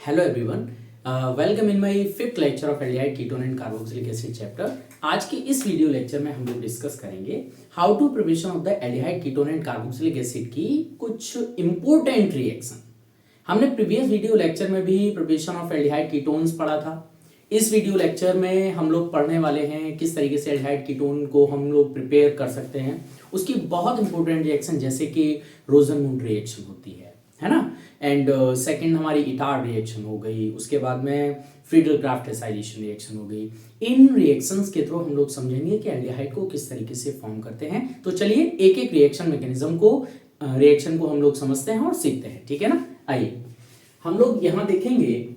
Hello everyone, welcome in my fifth lecture of aldehyde ketone and carboxylic acid chapter. आज की इस video lecture में हम लोग डिस्कस करेंगे how to preparation of the aldehyde ketone and carboxylic acid की कुछ इंपॉर्टेंट रिएक्शन। हमने प्रीवियस वीडियो लेक्चर में भी प्रिपरेशन ऑफ एल्डिहाइड कीटोन्स पढ़ा था। इस वीडियो लेक्चर में हम लोग पढ़ने वाले हैं किस तरीके से एल्डिहाइड कीटोन को हम लोग प्रिपेयर कर सकते हैं। उसकी बहुत इंपॉर्टेंट रिएक्शन जैसे कि रोजनमूड रिएक्शन होती है ना। एंड सेकंड हमारी इटार रिएक्शन हो गई, उसके बाद में फ्रीडल-क्राफ्ट एसाइलेशन रिएक्शन हो गई। इन रिएक्शंस के थ्रू हम लोग समझेंगे कि एल्डिहाइड को किस तरीके से फॉर्म करते हैं। तो चलिए एक एक रिएक्शन मैकेनिज्म को रिएक्शन को हम लोग समझते हैं और सीखते हैं, ठीक है ना। आइए हम लोग यहां देखेंगे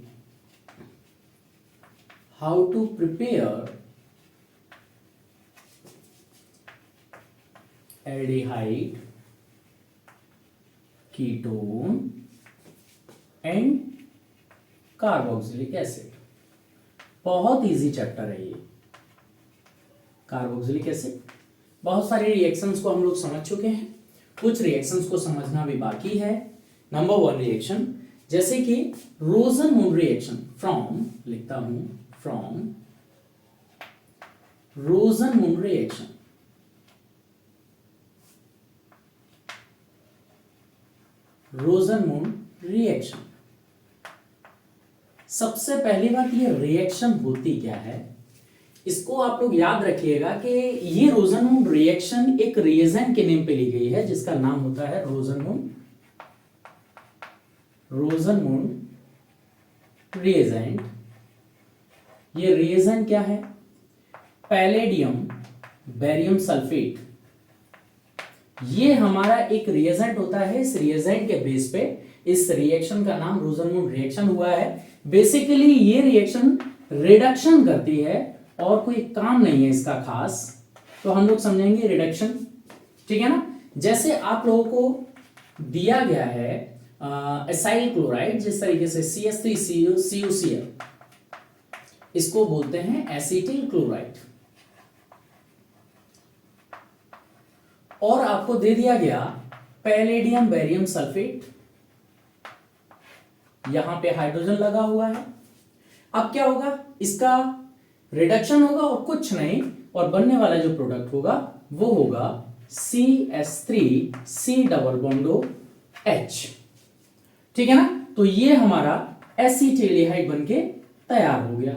how to prepare aldehyde ketone and carboxylic acid. बहुत इजी चैप्टर है ये कार्बोक्सिलिक एसिड। बहुत सारे रिएक्शंस को हम लोग समझ चुके हैं, कुछ रिएक्शंस को समझना भी बाकी है। नंबर वन रिएक्शन जैसे कि रोजनमूड रिएक्शन फ्रॉम, लिखता हूं फ्रॉम रोजनमूड रिएक्शन। रोजनमूड रिएक्शन, सबसे पहली बात ये रिएक्शन होती क्या है, इसको आप लोग याद रखिएगा कि ये रोजनमूड रिएक्शन एक रिएजेंट के नेम पे ली गई है जिसका नाम होता है रोजनमूड रिएजेंट। ये रिएजेंट क्या है? Palladium barium sulphate. ये हमारा एक रिएजेंट होता है। इस रिएजेंट के बेस पे इस रिएक्शन का नाम रोजनमूड रिएक्शन हुआ है। बेसिकली ये रिएक्शन रिडक्शन करती है और कोई काम नहीं है इसका खास, तो हम लोग समझेंगे रिडक्शन, ठीक है ना। जैसे आप लोगों को दिया गया है एसाइल क्लोराइड, जिस तरीके से CH3CuCl, इसको बोलते हैं एसिटिल क्लोराइड। और आपको दे दिया गया पैलेडियम बेरियम सल्फेट, यहां पे हाइड्रोजन लगा हुआ है। अब क्या होगा, इसका रिडक्शन होगा और कुछ नहीं, और बनने वाला जो प्रोडक्ट होगा वो होगा CH3C डबल बॉन्डो H, ठीक है ना। तो ये हमारा एसिटिल्डिहाइड बनके तैयार हो गया।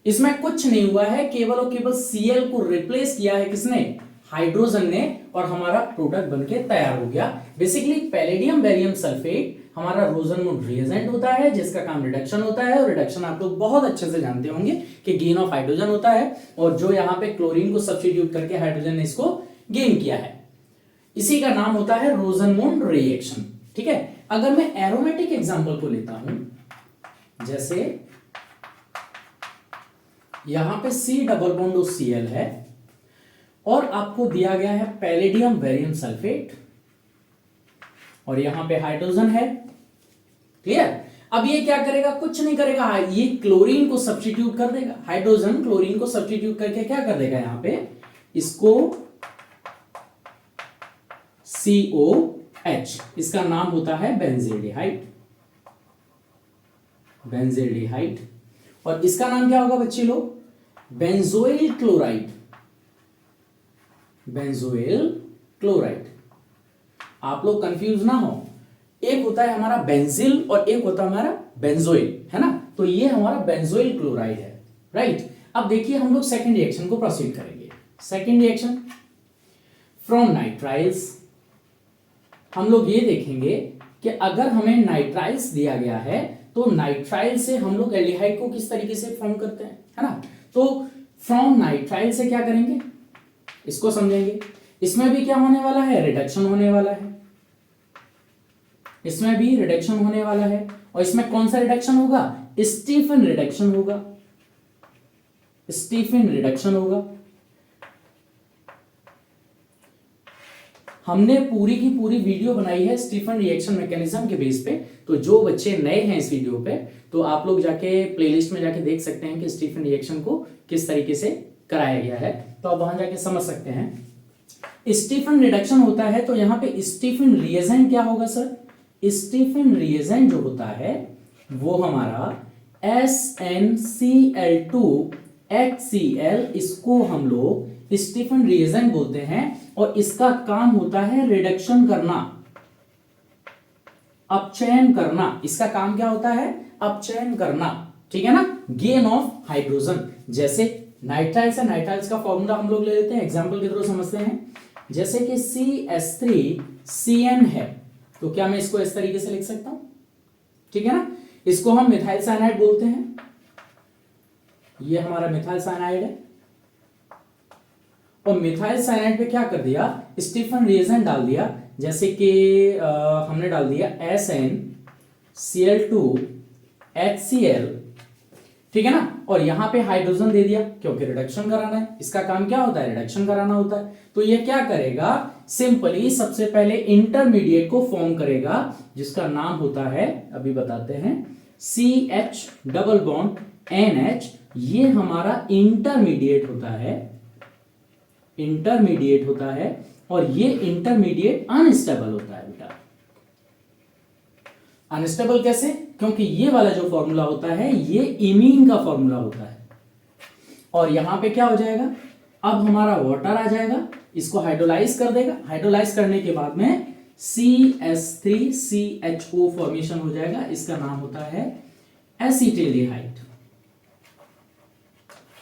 इसमें कुछ नहीं हुआ है, केवल और केवल Cl को रिप्लेस किया है किसने? हाइड्रोजन ने, और हमारा प्रोडक्ट बनके तैयार हो गया। बेसिकली पैलेडियम बेरियम सल्फेट हमारा रोजनमूड रिएजेंट होता है जिसका काम रिडक्शन होता है, और रिडक्शन आप लोग बहुत अच्छे से जानते होंगे कि गेन ऑफ हाइड्रोजन होता है, और जो यहां पे क्लोरीन को सब्स्टिट्यूट करके हाइड्रोजन ने इसको गेन किया है, इसी का नाम होता है रोजनमूड रिएक्शन, ठीक है। अगर मैं एरोमेटिक एग्जांपल को लेता हूं, जैसे यहां पे C डबल बॉन्ड Cl है और आपको दिया गया है पैलेडियम बेरियम सल्फेट, और यहां पे हाइड्रोजन है, क्लियर। अब ये क्या करेगा? कुछ नहीं करेगा, ये क्लोरीन को सब्स्टिट्यूट कर देगा। हाइड्रोजन क्लोरीन को सब्स्टिट्यूट करके क्या कर देगा, यहां पे इसको COH, इसका नाम होता है बेंजील्डिहाइड। और इसका नाम क्या होगा बच्चे लोग? Benzoyl chloride. आप लोग कंफ्यूज ना हो, एक होता है हमारा बेंजिल और एक होता है हमारा बेंजोइल, है ना। तो ये हमारा बेंजोइल क्लोराइड है, राइट। अब देखिए हम लोग सेकंड रिएक्शन को प्रोसीड करेंगे। सेकंड रिएक्शन फ्रॉम नाइट्राइल्स, हम लोग ये देखेंगे कि अगर हमें नाइट्राइल्स दिया गया है तो नाइट्राइल से हम लोग एल्डिहाइड को किस तरीके से फॉर्म करते हैं, है ना। तो फ्रॉम नाइट्राइल से क्या करेंगे, इसको समझेंगे। इसमें भी क्या होने वाला है? रिडक्शन होने वाला है। इसमें भी रिडक्शन होने वाला है, और इसमें कौन सा रिडक्शन होगा? स्टीफन रिडक्शन होगा। हमने पूरी की पूरी वीडियो बनाई है स्टीफन रिएक्शन मैकेनिज्म के बेस पे, तो जो बच्चे नए हैं इस वीडियो पे, तो आप लोग जाके प्लेलिस्ट में जाके देख सकते हैं कि स्टीफन रिएक्शन को किस तरीके से कराया गया है, तो आप वहां जाके समझ सकते हैं। स्टीफन रिडक्शन होता है तो यहाँ पे स्टीफन रिएजेंट क्या होगा सर? स्टीफन रिएजेंट जो होता है वो हमारा SnCl2HCl, इसको हम लोग स्टीफन रिएजेंट बोलते हैं और इसका काम होता है रिडक्शन करना, अपचयन करना। इसका काम क्या होता है? अपचयन करना, ठीक है ना, गेन ऑफ हाइड्रोजन। जैसे नाइट्राइल्स है, नाइट्राइल्स का फॉर्मूला हम लोग ले लेते हैं, एग्जांपल के थ्रू समझते हैं। जैसे कि CH3CN है, तो क्या मैं इसको इस तरीके से लिख सकता हूं? ठीक है ना, इसको हम मिथाइल साइनाइड बोलते हैं। ये हमारा मिथाइल साइनाइड है और मिथाइल साइनाइड पे क्या कर दिया? स्टीफन रिएजेंट डाल दिया। जैसे कि हमने डाल दिया SnCl2HCl, ठीक है ना, और यहां पे हाइड्रोजन दे दिया क्योंकि रिडक्शन कराना है। इसका काम क्या होता है? रिडक्शन कराना होता है। तो ये क्या करेगा? सिंपली सबसे पहले इंटरमीडिएट को फॉर्म करेगा जिसका नाम होता है, अभी बताते हैं, CH डबल बॉन्ड NH। ये हमारा इंटरमीडिएट होता है, इंटरमीडिएट होता है और ये इंटरमीडिएट अनस्टेबल होता है बेटा। अनस्टेबल कैसे? क्योंकि ये वाला जो फॉर्मूला होता है ये इमीन का फॉर्मूला होता है और यहां पे क्या हो जाएगा? अब हमारा वाटर आ जाएगा, इसको हाइड्रोलाइज कर देगा। हाइड्रोलाइज करने के बाद में CH3CHO फॉर्मेशन हो जाएगा। इसका नाम होता है एसिटेल्डिहाइड।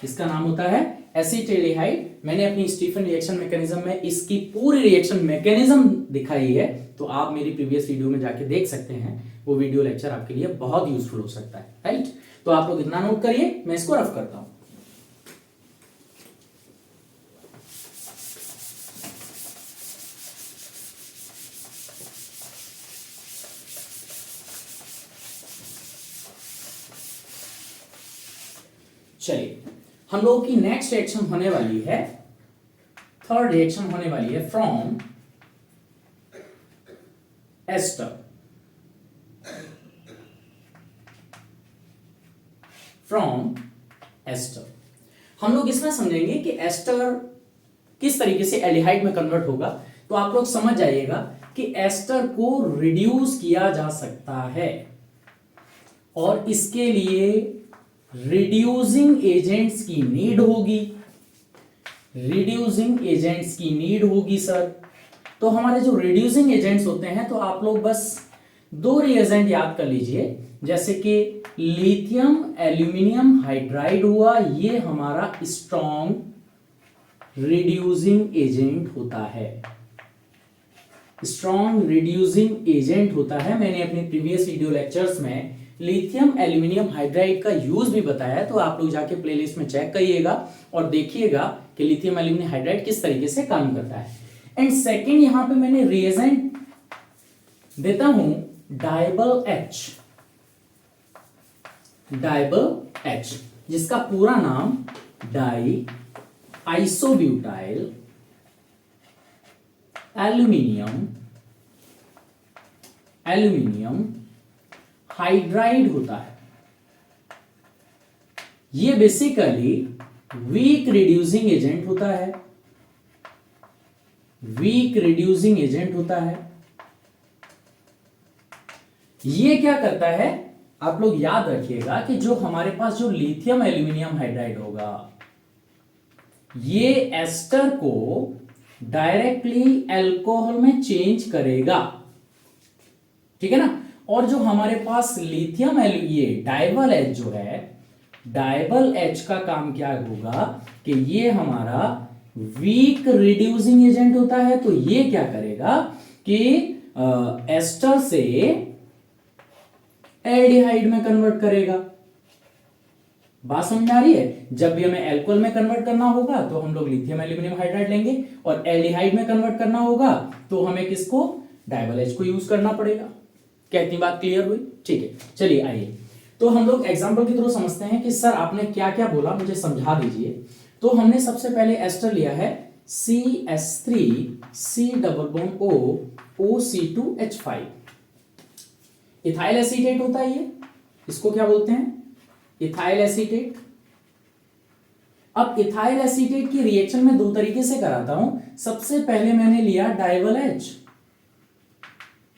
इसका नाम होता है एसिटेल्डिहाइड। मैंने अपनी स्टीफन रिएक्शन मैकेनिज्म में इसकी पूरी रिएक्शन मैकेनिज्म दिखाई है, तो आप मेरी प्रीवियस वीडियो में जाके देख सकते हैं। वो वीडियो लेक्चर आपके लिए बहुत यूजफुल हो सकता है, राइट। तो आप लोग इतना नोट करिए, मैं इसको रफ करता हूं। चलिए, हम लोगों की नेक्स्ट रिएक्शन होने वाली है, थर्ड रिएक्शन होने वाली है फ्रॉम एस्टर। फ्रॉम एस्टर हम लोग इसमें समझेंगे कि एस्टर किस तरीके से एल्डिहाइड में कन्वर्ट होगा। तो आप लोग समझ जाइएगा कि एस्टर को रिड्यूस किया जा सकता है और इसके लिए रिड्यूसिंग एजेंट्स की नीड होगी। रिड्यूसिंग एजेंट्स की नीड होगी सर। तो हमारे जो रिड्यूसिंग एजेंट्स होते हैं, तो आप लोग बस दो रिएजेंट याद कर लीजिए। जैसे कि लिथियम एल्यूमिनियम हाइड्राइड हुआ, ये हमारा स्ट्रॉन्ग रिड्यूसिंग एजेंट होता है। स्ट्रॉन्ग रिड्यूसिंग एजेंट होता है। मैंने अपने प्रीवियस वीडियो लेक्चर्स में लिथियम एल्यूमिनियम हाइड्राइड का यूज भी बताया, तो आप लोग जाके प्लेलिस्ट में चेक करिएगा और देखिएगा कि लिथियम एल्यूमिनियम हाइड्राइड किस तरीके से काम करता है। एंड सेकेंड, यहां पे मैंने रिएजेंट देता हूं डाइबल H, डाइबल H, जिसका पूरा नाम डाई आइसोब्यूटाइल एल्यूमिनियम हाइड्राइड होता है। ये बेसिकली वीक रिड्यूसिंग एजेंट होता है। वीक रिड्यूसिंग एजेंट होता है। ये क्या करता है, आप लोग याद रखिएगा कि जो हमारे पास जो लिथियम एल्यूमिनियम हाइड्राइड होगा, ये एस्टर को डायरेक्टली अल्कोहल में चेंज करेगा, ठीक है ना। और जो हमारे पास लिथियम ये डाइबल H जो है, डाइबल H का काम क्या होगा कि ये हमारा वीक रिड्यूसिंग एजेंट होता है। तो ये क्या करेगा कि एस्टर से एल्डिहाइड में कन्वर्ट करेगा। बात समझ में आ रही है? जब भी हमें अल्कोहल में कन्वर्ट करना होगा तो हम लोग लिथियम एल्यूमिनियम हाइड्राइड लेंगे, और एल्डिहाइड में कन्वर्ट करना होगा तो हमें किसको? डाइबल H को यूज करना पड़ेगा। क्या इतनी बात क्लियर हुई? ठीक है, चलिए आइए तो हम लोग एग्जांपल के थ्रू समझते हैं कि सर आपने क्या क्या बोला, मुझे समझा दीजिए। तो हमने सबसे पहले एस्टर लिया है CH3C double bond O OC2H5। Ethyl acetate होता है ये, इसको क्या बोलते हैं? Ethyl acetate. अब इथाइल एसीटेट की रिएक्शन में दो तरीके से कराता हूं। सबसे पहले मैंने लिया डाइबल H,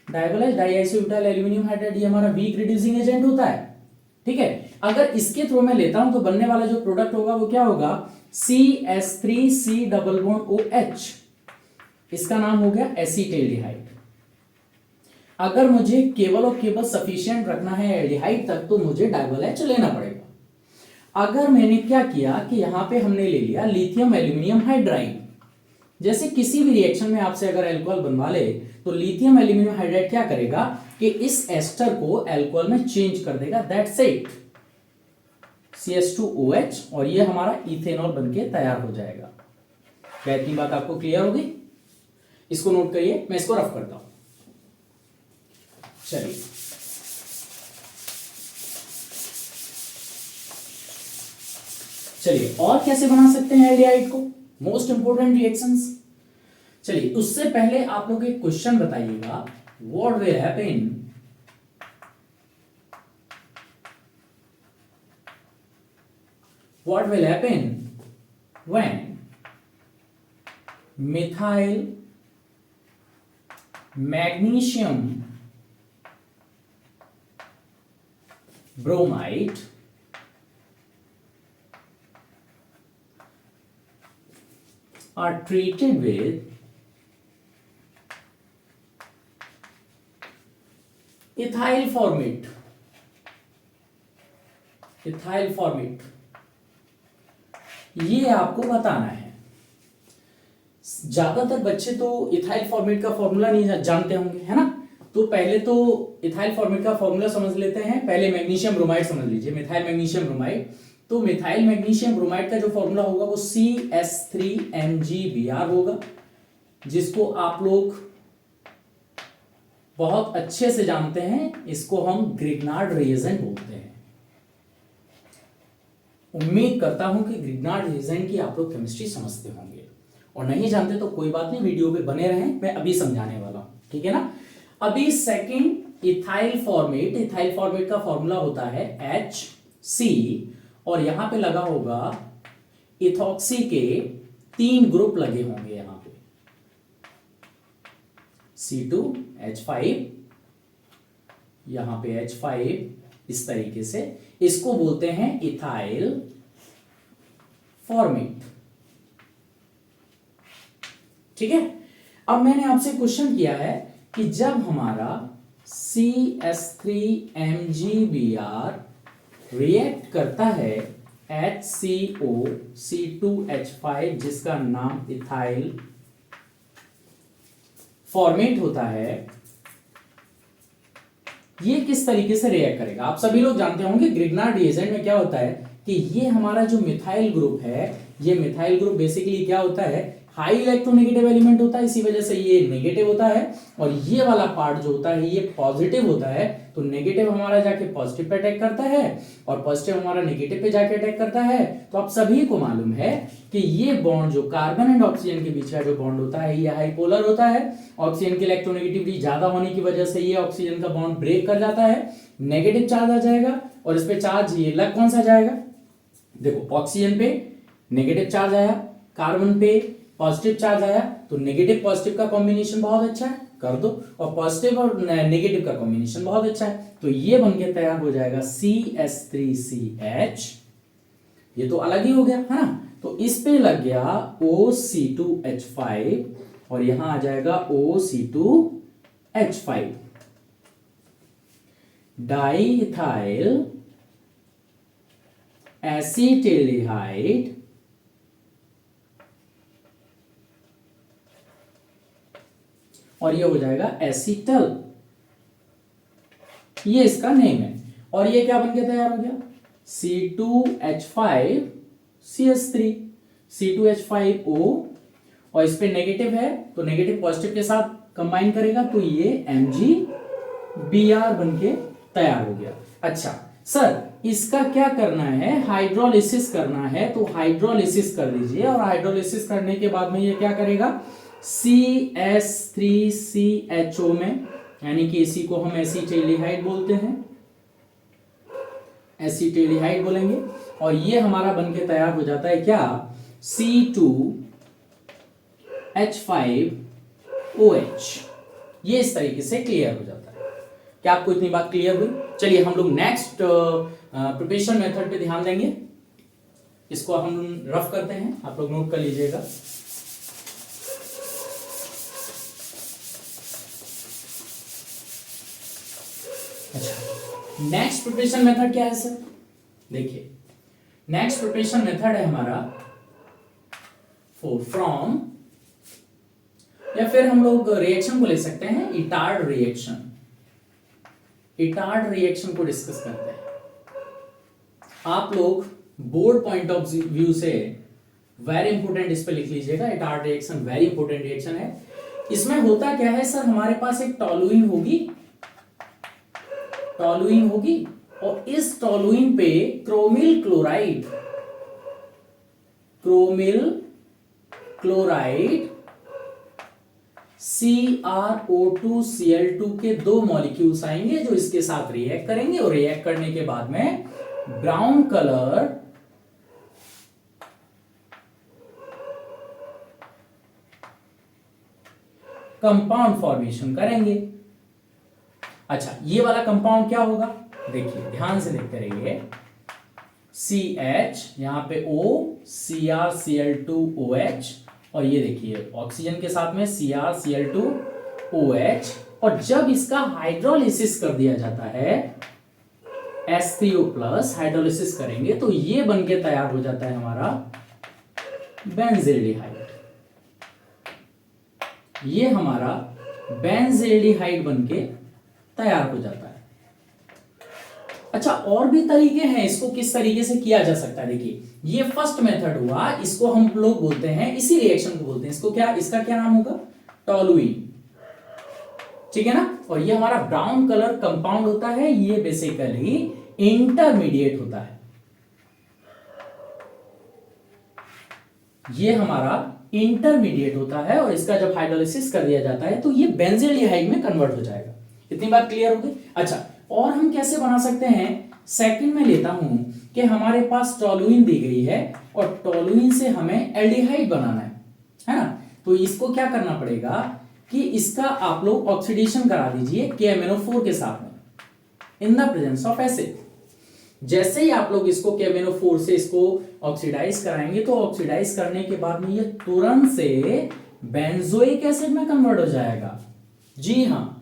डाइवैलेंस डाइआइसोब्यूटाइल एल्यूमिनियम हाइड्राइड ये हमारा वीक रिड्यूसिंग एजेंट होता है, ठीक है। अगर इसके थ्रू मैं लेता हूं तो बनने वाला जो प्रोडक्ट होगा वो क्या होगा, CH3C डबल बॉन्ड OH, इसका नाम हो गया एसीटेल्डिहाइड। अगर मुझे केवल और केवल सफिशिएंट रखना है एल्डिहाइड तक तो मुझे डाइवैलेंस लेना पड़ेगा। अगर मैंने क्या किया कि यहां पे हमने ले लिया लिथियम एल्यूमिनियम हाइड्राइड, जैसे किसी भी रिएक्शन में आपसे अगर अल्कोहल बनवा ले तो लिथियम एल्यूमिनियम हाइड्राइड क्या करेगा कि इस एस्टर को अल्कोहल में चेंज कर देगा, दैट्स इट, CH2OH, और ये हमारा इथेनॉल बनके तैयार हो जाएगा। क्या इतनी बात आपको क्लियर होगी? इसको नोट करिए, मैं इसको रफ करता हूं। चलिए चलिए और कैसे बना सकते हैं एल्डिहाइड को, मोस्ट इंपोर्टेंट रिएक्शंस। चलिए उससे पहले आप लोग एक क्वेश्चन बताइएगा, what will happen when methyl magnesium bromide are treated with ethyl formate। ethyl formate ये आपको बताना है। ज्यादातर बच्चे तो इथाइल फॉर्मेट का फॉर्मूला नहीं जानते होंगे, है ना। तो पहले तो इथाइल फॉर्मेट का फॉर्मूला समझ लेते हैं। पहले मैग्नीशियम ब्रोमाइड समझ लीजिए, मिथाइल मैग्नीशियम ब्रोमाइड। तो मिथाइल मैग्नीशियम ब्रोमाइड का जो फॉर्मूला होगा वो CH3MgBr होगा, जिसको आप लोग बहुत अच्छे से जानते हैं। इसको हम ग्रिग्नार्ड रिएजेंट बोलते हैं। उम्मीद करता हूं कि ग्रिग्नार्ड रिएजेंट की आप लोग केमिस्ट्री समझते होंगे, और नहीं जानते तो कोई बात नहीं, वीडियो पे बने रहें, मैं अभी समझाने वाला हूं, ठीक है ना। अभी सेकंड इथाइल फॉर्मेट का फॉर्मूला होता है HC, और यहां पे लगा होगा इथॉक्सी के 3 ग्रुप लगे होंगे, यहां पे C2H5, यहां पे H5, इस तरीके से इसको बोलते हैं इथाइल फॉर्मेट, ठीक है। अब मैंने आपसे क्वेश्चन किया है कि जब हमारा CH3MgBr रिएक्ट करता है HCO C2H5, जिसका नाम इथाइल फॉर्मेट होता है, ये किस तरीके से रिएक्ट करेगा। आप सभी लोग जानते होंगे ग्रिग्नार्ड रिएजेंट में क्या होता है कि ये हमारा जो मिथाइल ग्रुप है, ये मिथाइल ग्रुप बेसिकली क्या होता है, हाई इलेक्ट्रोनेगेटिव एलिमेंट होता है, इसी वजह से ये नेगेटिव होता है, और ये वाला पार्ट जो होता है ये पॉजिटिव होता है। तो नेगेटिव हमारा जाके पॉजिटिव पे अटैक करता है, और पॉजिटिव हमारा नेगेटिव पे जाके अटैक करता है। तो आप सभी को मालूम है कि ये बॉन्ड जो कार्बन एंड ऑक्सीजन के बीच का जो बॉन्ड होता है ये हाइपोलर होता है। ऑक्सीजन की इलेक्ट्रोनेगेटिविटी ज्यादा होने की वजह से ये ऑक्सीजन का बॉन्ड ब्रेक कर जाता है, नेगेटिव चार्ज आ जाएगा, और इस पे चार्ज ये लग कौन सा जाएगा, देखो ऑक्सीजन पे नेगेटिव चार्ज आया, कार्बन पे पॉजिटिव चार्ज आया, तो नेगेटिव पॉजिटिव का कॉम्बिनेशन बहुत अच्छा है, कर दो, और पॉजिटिव और नेगेटिव का कॉम्बिनेशन बहुत अच्छा है, तो ये बनके तैयार हो जाएगा CH3CH, ये तो अलग ही हो गया, है ना। तो इस पे लग गया OC2H5, और यहां आ जाएगा OC2H5, डाइइथाइल एसीटेल्डिहाइड, और ये हो जाएगा एसीटल, ये इसका नेम है। और ये क्या बनके तैयार हो गया, C2H5CH3, C2H5O, और इस पे नेगेटिव है तो नेगेटिव पॉजिटिव के साथ कंबाइन करेगा तो ये MgBr बनके तैयार हो गया। अच्छा सर, इसका क्या करना है, हाइड्रोलिसिस करना है, तो हाइड्रोलिसिस कर दीजिए, और हाइड्रोलिसिस करने के बाद में ये क्या करेगा, CH3CHO में, यानी कि इसी को हम एसीटेल्डिहाइड बोलते हैं, एसीटेल्डिहाइड बोलेंगे, और ये हमारा बनके तैयार हो जाता है क्या, C2H5OH, ये इस तरीके से क्लियर हो जाता है। क्या आपको इतनी बात क्लियर हुई? चलिए हम लोग नेक्स्ट प्रिपरेशन मेथड पे ध्यान देंगे। इसको हम रफ करते हैं, आप लोग नोट कर लीजिएगा। अच्छा, नेक्स्ट प्रिपरेशन मेथड क्या है सर? देखिए नेक्स्ट प्रिपरेशन मेथड है हमारा फ्रॉम, या फिर हम लोग रिएक्शन को ले सकते हैं इटार्ड रिएक्शन। इटार्ड रिएक्शन को डिस्कस करते हैं। आप लोग बोर्ड पॉइंट ऑफ व्यू से वेरी इंपोर्टेंट इस पे लिख लीजिएगा। Etard reaction very important reaction है। इसमें होता क्या है सर, हमारे पास एक टॉलुइन होगी और इस टॉलुइन पे क्रोमिल क्लोराइड CrO2Cl2 के दो मॉलिक्यूल्स आएंगे जो इसके साथ रिएक्ट करेंगे, और रिएक्ट करने के बाद में ब्राउन कलर कंपाउंड फॉर्मेशन करेंगे। अच्छा, ये वाला कंपाउंड क्या होगा? देखिए ध्यान से देखते रहिए। CH, यहां पे O, CrCl2OH, और ये देखिए ऑक्सीजन के साथ में CrCl2OH, और जब इसका हाइड्रोलिसिस कर दिया जाता है H3O+ हाइड्रोलिसिस करेंगे तो ये बनके तैयार हो जाता है हमारा बेंजील्डिहाइड। ये हमारा बेंजील्डिहाइड बनके तैयार हो जाता है। अच्छा, और भी तरीके हैं इसको किस तरीके से किया जा सकता है। देखिए ये फर्स्ट मेथड हुआ, इसको हम लोग बोलते हैं, इसी रिएक्शन को बोलते हैं, इसको क्या, इसका क्या नाम होगा? टॉलुइन, ठीक है ना। और ये हमारा ब्राउन कलर कंपाउंड होता है, ये बेसिकली इंटरमीडिएट होता है। ये हमारा इंटरमीडिएट होता है, और इसका जब हाइड्रोलिसिस कर दिया जाता है तो ये बेंजील्डिहाइड में कन्वर्ट हो जाएगा। इतनी बात क्लियर हो गई? अच्छा, और हम कैसे बना सकते हैं? सेकंड में लेता हूं कि हमारे पास टॉलुइन दी गई है और टॉलुइन से हमें एल्डिहाइड बनाना है ना। तो इसको क्या करना पड़ेगा कि इसका आप लोग ऑक्सीडेशन करा दीजिए KMnO4 के साथ में in the presence of acid. जैसे ही आप लोग इसको KMnO4 से इसको ऑक्सीडाइज कराएंगे तो ऑक्सीडाइज करने के बाद में ये तुरंत से बेंजोइक एसिड में कन्वर्ट हो जाएगा। जी हाँ,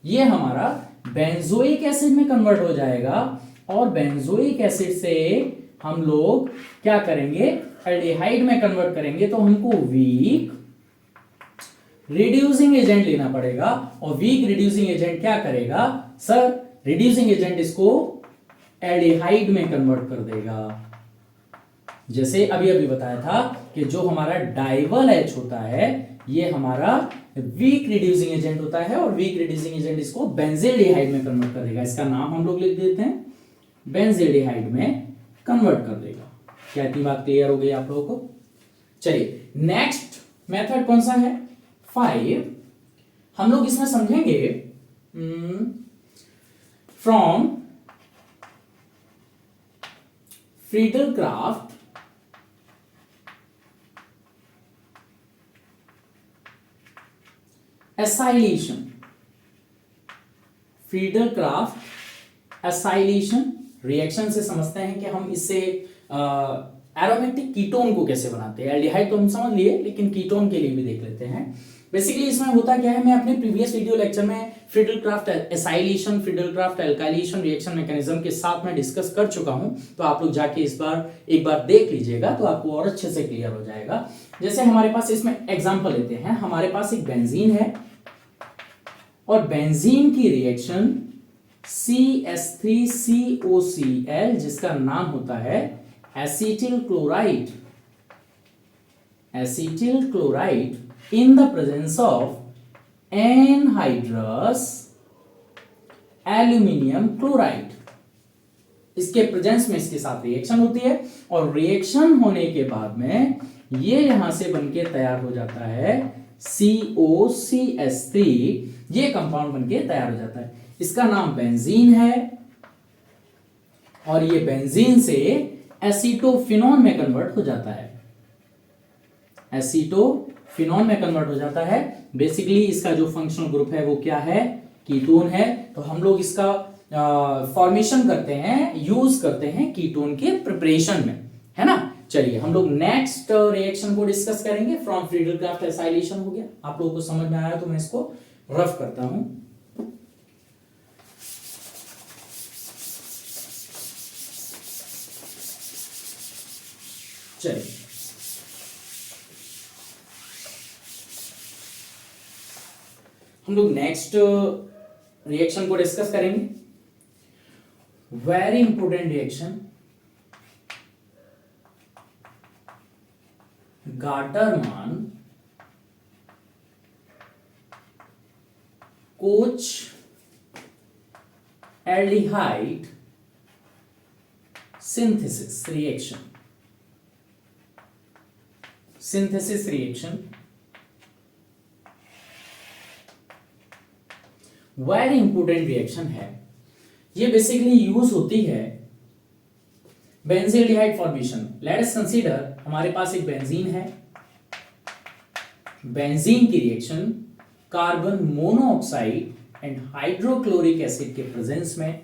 ये हमारा बेंजोइक एसिड में कन्वर्ट हो जाएगा, और बेंजोइक एसिड से हम लोग क्या करेंगे? एल्डिहाइड में कन्वर्ट करेंगे। तो हमको वीक रिड्यूसिंग एजेंट लेना पड़ेगा, और वीक रिड्यूसिंग एजेंट क्या करेगा सर? रिड्यूसिंग एजेंट इसको एल्डिहाइड में कन्वर्ट कर देगा। जैसे अभी अभी बताया था कि जो हमारा डाइवल H होता है ये हमारा वीक रिड्यूसिंग एजेंट होता है, और वीक रिड्यूसिंग एजेंट इसको बेंजील्डिहाइड में कन्वर्ट कर देगा। इसका नाम हम लोग लिख देते हैं, बेंजील्डिहाइड में कन्वर्ट कर देगा। क्या इतनी बात क्लियर हो गई आप लोगों को? चलिए नेक्स्ट मेथड कौन सा है? 5। हम लोग इसमें समझेंगे from Friedel-Crafts acylation. Friedel-Crafts acylation reaction से समझते हैं कि हम इससे एरोमेटिक कीटोन को कैसे बनाते हैं। एल्डिहाइड तो हम समझ लिए, लेकिन कीटोन के लिए भी देख लेते हैं। बेसिकली इसमें होता क्या है, मैं अपने प्रीवियस वीडियो लेक्चर में Friedel-Crafts acylation, Friedel-Crafts alkylation reaction mechanism के साथ में डिस्कस कर चुका हूं, तो आप लोग जाके इस बार एक बार देख लीजिएगा तो आपको और अच्छे से क्लियर हो जाएगा। जैसे हमारे पास इसमें एग्जांपल लेते हैं, हमारे पास एक बेंजीन है और बेंजीन की रिएक्शन CH3COCl जिसका नाम होता है acetyl chloride in the presence of anhydrous aluminium chloride। इसके प्रेजेंस में इसके साथ रिएक्शन होती है, और रिएक्शन होने के बाद में ये यहां से बनके तैयार हो जाता है COCH3। ये कंपाउंड बनके तैयार हो जाता है, इसका नाम बेंजीन है, और ये बेंजीन से एसीटोफिनॉन में कन्वर्ट हो जाता है। एसीटोफिनॉन फिनॉल में कन्वर्ट हो जाता है। बेसिकली इसका जो फंक्शनल ग्रुप है वो क्या है, कीटोन है। तो हम लोग इसका फॉर्मेशन करते हैं, यूज करते हैं कीटोन के प्रिपरेशन में, है ना। चलिए हम लोग नेक्स्ट रिएक्शन को डिस्कस करेंगे। फ्रॉम फ्रीडल क्राफ्ट एसाइलेशन हो गया, आप लोगों को समझ में आया तो मैं इसको रफ करता हूं। चलिए हम लोग नेक्स्ट रिएक्शन को डिस्कस करेंगे। Very important reaction, Gattermann coach aldehyde synthesis reaction. Synthesis reaction very important reaction है। ये बेसिकली यूज होती है बेंजील्डिहाइड फॉर्मेशन। लेट अस कंसीडर हमारे पास एक बेंजीन है, बेंजीन की reaction carbon monoxide and hydrochloric acid के प्रेजेंस में,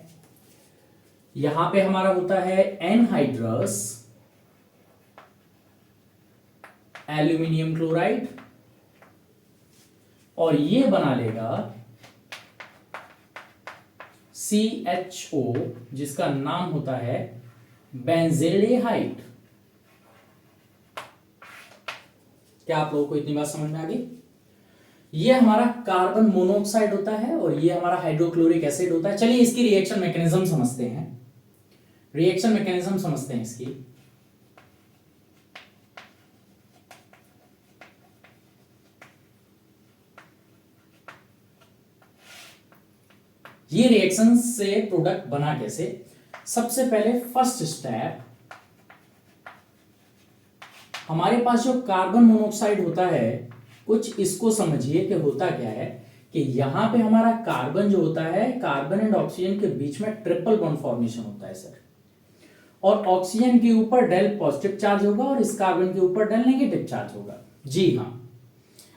यहां पे हमारा होता है एनहाइड्रस एल्यूमिनियम क्लोराइड, और ये बना लेगा CHO जिसका नाम होता है बेंजील्डिहाइड। क्या आप लोगों को इतनी बात समझ में आ गई? ये हमारा कार्बन मोनोऑक्साइड होता है और ये हमारा हाइड्रोक्लोरिक एसिड होता है। चलिए इसकी रिएक्शन मैकेनिज्म समझते हैं। रिएक्शन मैकेनिज्म समझते हैं इसकी। ये रिएक्शन से प्रोडक्ट बना कैसे? सबसे पहले फर्स्ट स्टेप, हमारे पास जो कार्बन मोनोऑक्साइड होता है, कुछ इसको समझिए कि होता क्या है कि यहां पे हमारा कार्बन जो होता है, कार्बन एंड ऑक्सीजन के बीच में ट्रिपल बॉन्ड फॉर्मेशन होता है सर, और ऑक्सीजन के ऊपर डेल पॉजिटिव चार्ज होगा और इस कार्बन के ऊपर डेल नेगेटिव चार्ज होगा। जी हाँ,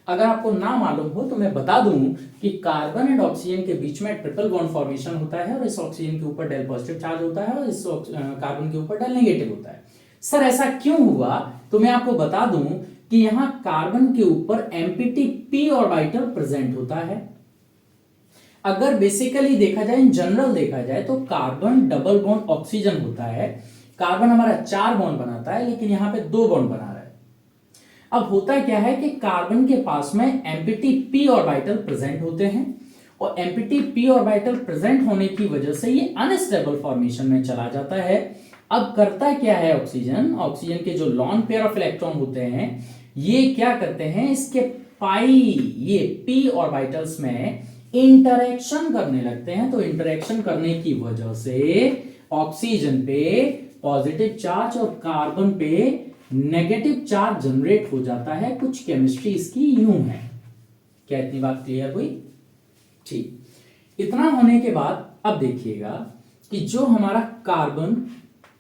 अगर आपको ना मालूम हो तो मैं बता दूं कि कार्बन एंड ऑक्सीजन के बीच में ट्रिपल बॉन्ड फॉर्मेशन होता है और इस ऑक्सीजन के ऊपर डेल पॉजिटिव चार्ज होता है और इस कार्बन के ऊपर डेल नेगेटिव होता है। सर ऐसा क्यों हुआ? तो मैं आपको बता दूं कि यहां कार्बन के ऊपर एम्प्टी p ऑर्बिटल प्रेजेंट होता है। अगर बेसिकली देखा जाए, इन जनरल देखा जाए तो कार्बन डबल बॉन्ड ऑक्सीजन होता है। कार्बन हमारा 4 बॉन्ड बनाता है लेकिन यहां पे 2 बॉन्ड बना रहा है। अब होता क्या है कि कार्बन के पास में एम्प्टी p ऑर्बिटल प्रेजेंट होते हैं और एम्प्टी p ऑर्बिटल प्रेजेंट होने की वजह से ये अनस्टेबल फॉर्मेशन में चला जाता है। अब करता क्या है ऑक्सीजन, ऑक्सीजन के जो लॉन पेयर ऑफ इलेक्ट्रॉन होते हैं ये क्या करते हैं, इसके पाई ये p ऑर्बिटल्स में इंटरेक्शन करने लगते हैं। तो इंटरेक्शन करने की वजह से ऑक्सीजन पे पॉजिटिव चार्ज और कार्बन पे नेगेटिव चार्ज जनरेट हो जाता है। कुछ केमिस्ट्री इसकी यूं है। क्या इतनी बात क्लियर हुई? ठीक, इतना होने के बाद अब देखिएगा कि जो हमारा कार्बन,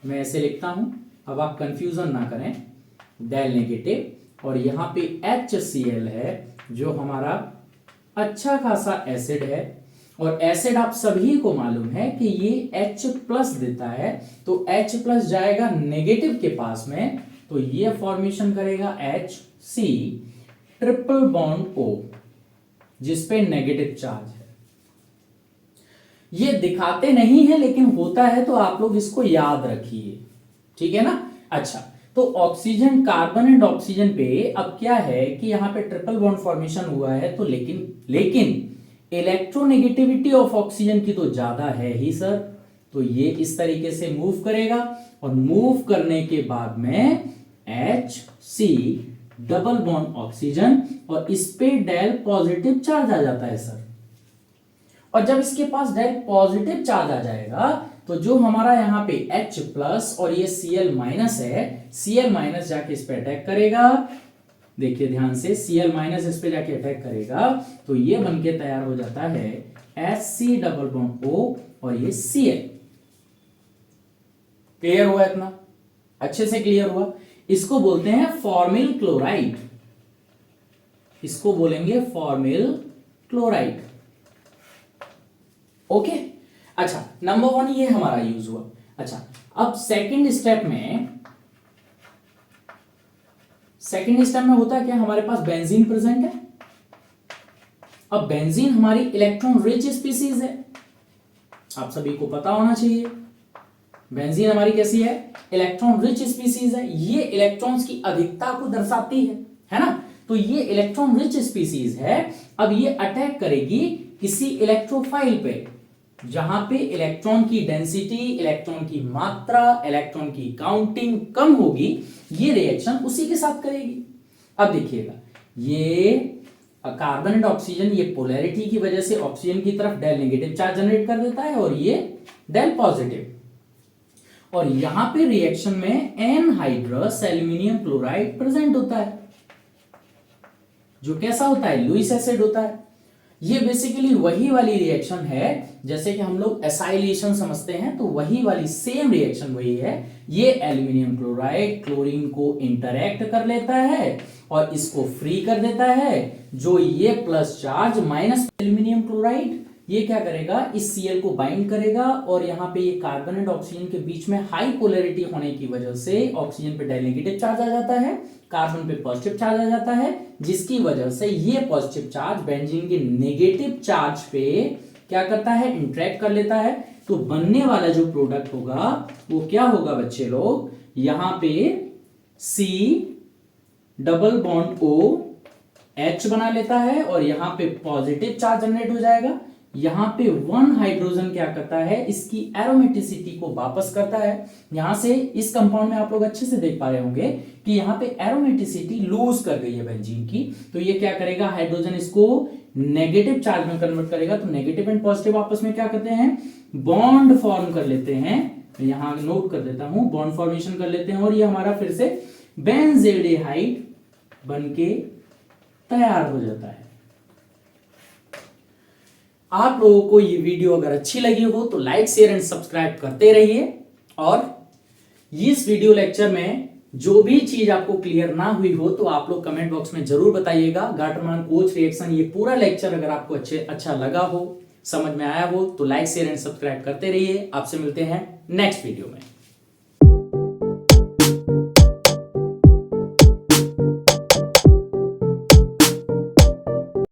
मैं ऐसे लिखता हूं, अब आप कंफ्यूजन ना करें, डेल नेगेटिव, और यहां पे HCl है जो हमारा अच्छा खासा एसिड है, और एसिड आप सभी को मालूम है कि ये H प्लस देता है। तो H प्लस जाएगा नेगेटिव के पास में, तो ये फॉर्मेशन करेगा HC ट्रिपल बॉन्ड O जिसपे नेगेटिव चार्ज है। ये दिखाते नहीं है लेकिन होता है, तो आप लोग इसको याद रखिए, ठीक है ना। अच्छा, तो ऑक्सीजन, कार्बन एंड ऑक्सीजन पे अब क्या है कि यहां पे ट्रिपल बॉन्ड फॉर्मेशन हुआ है, तो लेकिन इलेक्ट्रोनेगेटिविटी ऑफ ऑक्सीजन की तो ज्यादा है ही सर। तो ये इस तरीके से मूव करेगा और मूव करने के बाद में HC डबल बॉन्ड ऑक्सीजन और इस पे डेल पॉजिटिव चार्ज आ जाता है सर। और जब इसके पास डेल पॉजिटिव चार्ज आ जाएगा तो जो हमारा यहां पे H प्लस और ये Cl माइनस है, Cl माइनस जाके इस पे अटैक करेगा। देखिए ध्यान से, Cl माइनस इस पे जाके अटैक करेगा तो ये बनके तैयार हो जाता है HC डबल बॉन्ड O और ये Cl। क्लियर हुआ? इतना अच्छे से क्लियर हुआ? इसको बोलते हैं फॉर्मिल क्लोराइड। इसको बोलेंगे फॉर्मिल क्लोराइड। ओके, अच्छा नंबर 1 ये हमारा यूज हुआ। अच्छा, अब सेकंड स्टेप में होता है क्या, हमारे पास बेंजीन प्रेजेंट है। अब बेंजीन हमारी इलेक्ट्रॉन रिच स्पीसीज है, आप सभी को पता होना चाहिए। बेंजीन हमारी कैसी है, इलेक्ट्रॉन रिच स्पीसीज है। ये इलेक्ट्रॉन्स की अधिकता को दर्शाती है ना। तो ये इलेक्ट्रॉन रिच स्पीसीज है। अब ये अटैक करेगी किसी इलेक्ट्रोफाइल पे, जहां पे इलेक्ट्रॉन की डेंसिटी, इलेक्ट्रॉन की मात्रा, इलेक्ट्रॉन की काउंटिंग कम होगी, ये रिएक्शन उसी के साथ करेगी। अब देखिएगा, ये कार्बन एंड ऑक्सीजन, ये पोलैरिटी की वजह से ऑक्सीजन की तरफ डेल नेगेटिव चार्ज जनरेट कर देता है और ये डेल पॉजिटिव। और यहां पे रिएक्शन में एनहाइड्रस एल्यूमिनियम क्लोराइड प्रेजेंट होता है, जो कैसा होता है, लुईस एसिड होता है। ये बेसिकली वही वाली रिएक्शन है जैसे कि हम लोग एसाइलेशन समझते हैं, तो वही वाली सेम रिएक्शन वही है। ये एल्यूमिनियम क्लोराइड क्लोरीन को इंटरैक्ट कर लेता है और इसको फ्री कर देता है। जो ये plus charge minus aluminium chloride, ये क्या करेगा, इस Cl को बाइंड करेगा और यहाँ पे ये कार्बन एंड ऑक्सीजन के बीच में हाई पोलैरिटी होने की वजह से ऑक्सीजन पे नेगेटिव चार्ज आ जाता है, कार्बन पे पॉजिटिव चार्ज आ जाता है, जिसकी वजह से ये पॉजिटिव चार्ज बेंजीन के नेगेटिव चार्ज पे क्या करता है, इंटरेक्ट कर लेता है। तो बनने वाला जो प्रोडक्ट होगा वो क्या होगा बच्चे लोग, यहाँ पे C double bond O H बना लेता है और यहाँ पे पॉजिटिव चार्ज जनरेट हो जाएगा। यहाँ पे 1 हाइड्रोजन क्या करता है, इसकी एरोमेटिसिटी को वापस करता है। यहां से इस कंपाउंड में आप लोग अच्छे से देख पा रहे होंगे कि यहाँ पे एरोमेटिसिटी लूज कर गई है बेंजीन की। तो ये क्या करेगा, हाइड्रोजन इसको नेगेटिव चार्ज में कन्वर्ट करेगा। तो नेगेटिव एंड पॉजिटिव आपस में क्या करते हैं, बॉन्ड फॉर्म कर लेते हैं। यहां नोट कर देता हूं, बॉन्ड फॉर्मेशन कर लेते हैं और ये हमारा फिर से बेंजेल्डिहाइड बनके तैयार हो जाता है। आप लोगों को ये वीडियो अगर अच्छी लगी हो तो लाइक, शेयर एंड सब्सक्राइब करते रहिए। और इस वीडियो लेक्चर में जो भी चीज आपको क्लियर ना हुई हो तो आप लोग कमेंट बॉक्स में जरूर बताइएगा। गाटरमान कोच रिएक्शन, ये पूरा लेक्चर अगर आपको अच्छा लगा हो, समझ में आया हो, तो लाइक, शेयर एंड सब्सक्राइब करते रहिए। आपसे मिलते हैं नेक्स्ट वीडियो में।